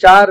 4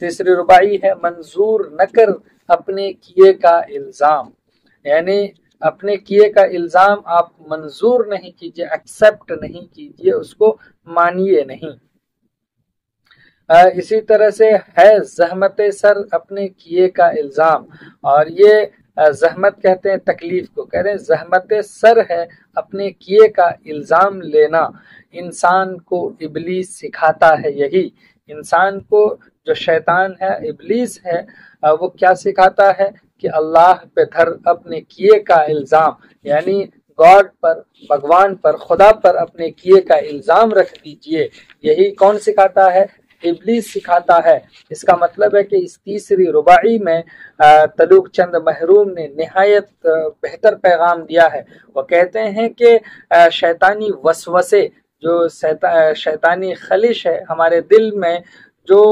تیسری رباعی ہے منظور نہ کر اپنے کیے کا الزام، یعنی اپنے کیے کا الزام آپ منظور نہیں کیجئے، ایکسپٹ نہیں کیجئے، اس کو مانیے نہیں۔ اسی طرح سے ہے زحمت سر اپنے کیے کا الزام، اور یہ زحمت کہتے ہیں تکلیف کو، کہہ رہے ہیں زحمت سر ہے اپنے کیے کا الزام لینا، انسان کو ابلیس سکھاتا ہے یہی، انسان کو جو شیطان ہے ابلیس ہے وہ کیا سکھاتا ہے کہ اللہ پہ دھر اپنے کیے کا الزام، یعنی گاڈ پر، بھگوان پر، خدا پر اپنے کیے کا الزام رکھ دیجئے، یہی کون سکھاتا ہے؟ ابلیس سکھاتا ہے۔ اس کا مطلب ہے کہ اس تیسری رباعی میں تلوک چند محروم نے نہایت بہتر پیغام دیا ہے۔ وہ کہتے ہیں کہ شیطانی وسوسے، جو شیطانی خلش ہے ہمارے دل میں، جو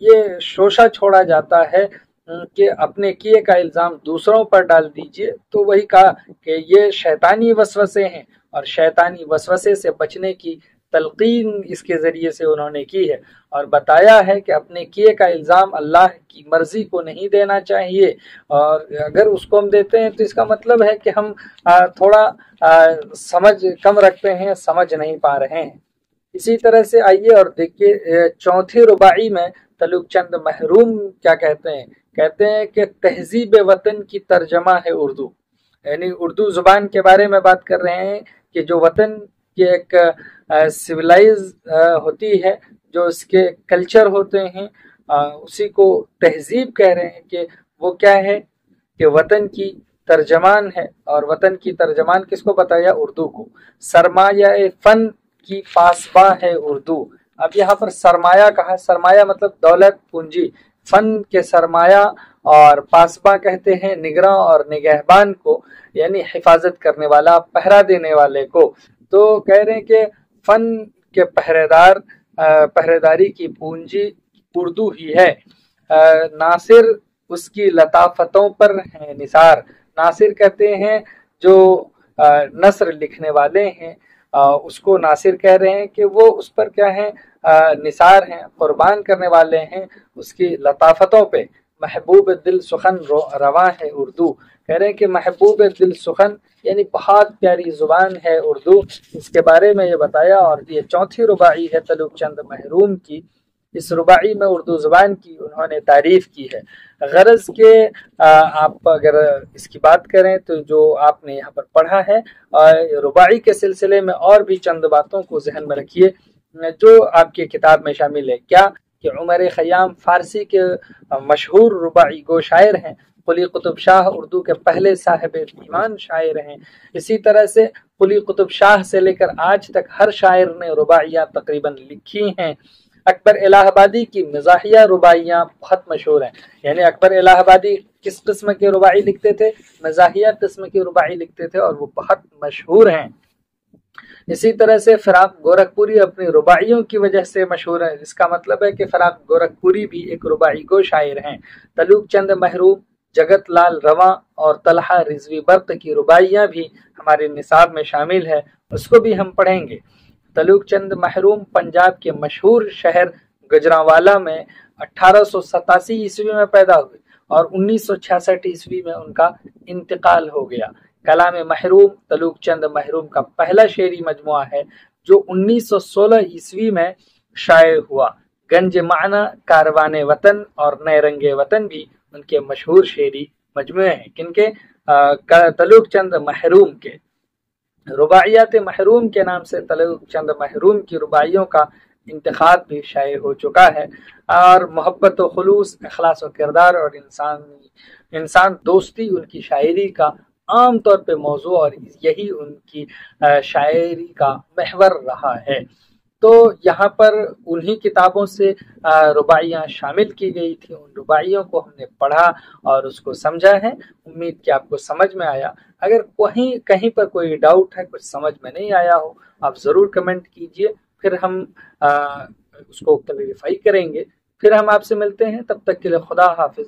یہ شوشہ چھوڑا جاتا ہے کہ اپنے کیے کا الزام دوسروں پر ڈال دیجئے، تو وہی کہا کہ یہ شیطانی وسوسے ہیں، اور شیطانی وسوسے سے بچنے کی تلقین اس کے ذریعے سے انہوں نے کی ہے، اور بتایا ہے کہ اپنے کیے کا الزام اللہ کی مرضی کو نہیں دینا چاہیے، اور اگر اس کو ہم دیتے ہیں تو اس کا مطلب ہے کہ ہم تھوڑا سمجھ کم رکھتے ہیں، سمجھ نہیں پا رہے ہیں۔ اسی طرح سے آئیے اور دیکھیے چوتھی رباعی میں تلوک چند محروم کیا کہتے ہیں؟ کہتے ہیں کہ تہذیب وطن کی ترجمہ ہے اردو، یعنی اردو زبان کے بارے میں بات کر رہے ہیں کہ جو وطن کی ایک سویلائز ہوتی ہے، جو اس کے کلچر ہوتے ہیں، اسی کو تہذیب کہہ رہے ہیں کہ وہ کیا ہے کہ وطن کی ترجمان ہے، اور وطن کی ترجمان کس کو بتایا؟ اردو کو۔ سرمایہ فن کی پاسباں ہے اردو، اب یہاں پر سرمایہ کہا، سرمایہ مطلب دولت، پونجی، فن کے سرمایہ، اور پاسباں کہتے ہیں نگراں اور نگہبان کو، یعنی حفاظت کرنے والا، پہرا دینے والے کو۔ تو کہہ رہے ہیں کہ فن کے پہرے داری کی پونجی اردو ہی ہے، ناصر اس کی لطافتوں پر ہے نثار، ناصر کہتے ہیں جو نثر لکھنے والے ہیں، اس کو ناصر کہہ رہے ہیں کہ وہ اس پر کیا ہیں؟ نثار ہیں، قربان کرنے والے ہیں اس کی لطافتوں پہ۔ محبوب دل سخن رواں ہے اردو، کہہ رہے ہیں کہ محبوب دل سخن یعنی بہت پیاری زبان ہے اردو، اس کے بارے میں یہ بتایا۔ اور یہ چوتھی رباعی ہے تلوک چند محروم کی، اس رباعی میں اردو زبان کی انہوں نے تعریف کی ہے۔ غرض کہ آپ اگر اس کی بات کریں تو جو آپ نے یہاں پر پڑھا ہے، رباعی کے سلسلے میں اور بھی چند باتوں کو ذہن میں رکھیے جو آپ کی کتاب میں شامل ہے۔ کیا کہ عمر خیام فارسی کے مشہور رباعی گو شاعر ہیں، قلی قطب شاہ اردو کے پہلے صاحب دیوان شاعر ہیں، اسی طرح سے قلی قطب شاہ سے لے کر آج تک ہر شاعر نے رباعیات تقریباً لکھی ہیں۔ اکبر الہ آبادی کی مزاحیہ رباعیاں بہت مشہور ہیں، یعنی اکبر الہ آبادی کس قسم کے رباعی لکھتے تھے؟ مزاحیہ قسم کی رباعی لکھتے تھے، اور وہ بہت مشہور ہیں۔ اسی طرح سے فراق گورکھپوری اپنی رباعیوں کی وجہ سے مشہور ہے، اس کا مطلب ہے کہ فراق گورکھپوری بھی ایک رباعی گو شاعر ہیں۔ تلوک چند محروم، جگت لال رواں اور طلحہ رضوی برق کی رباعیاں بھی ہمارے نصاب میں شامل ہے، اس کو بھی ہم پڑھیں گے۔ تلوک چند محروم پنجاب کے مشہور شہر گجرانوالہ میں 1887 عیسوی میں پیدا ہوئے، اور 1966 عیسوی میں ان کا انتقال ہو گیا۔ کلام محروم تلوک چند محروم کا پہلا شعری مجموعہ ہے جو 1916 عیسوی میں شائع ہوا۔ گنج معنی، کاروان وطن اور نئے رنگ وطن بھی ان کے مشہور شعری مجموعے ہیں۔ کن کے؟ تلوک چند محروم کے۔ رباعیات محروم کے نام سے تلوک چند محروم کی رباعیوں کا انتخاب بھی شائع ہو چکا ہے، اور محبت و خلوص، اخلاص و کردار اور انسان دوستی ان کی شاعری کا عام طور پہ موضوع، اور یہی ان کی شاعری کا محور رہا ہے۔ تو یہاں پر انہی کتابوں سے رباعیاں شامل کی گئی تھی، ان رباعیوں کو ہم نے پڑھا اور اس کو سمجھا ہے۔ امید کہ آپ کو سمجھ میں آیا۔ اگر کہیں پر کوئی ڈاؤٹ ہے، کچھ سمجھ میں نہیں آیا ہو، آپ ضرور کمنٹ کیجئے، پھر ہم اس کو کلیریفائی کریں گے۔ پھر ہم آپ سے ملتے ہیں، تب تک کے لیے خدا حافظ۔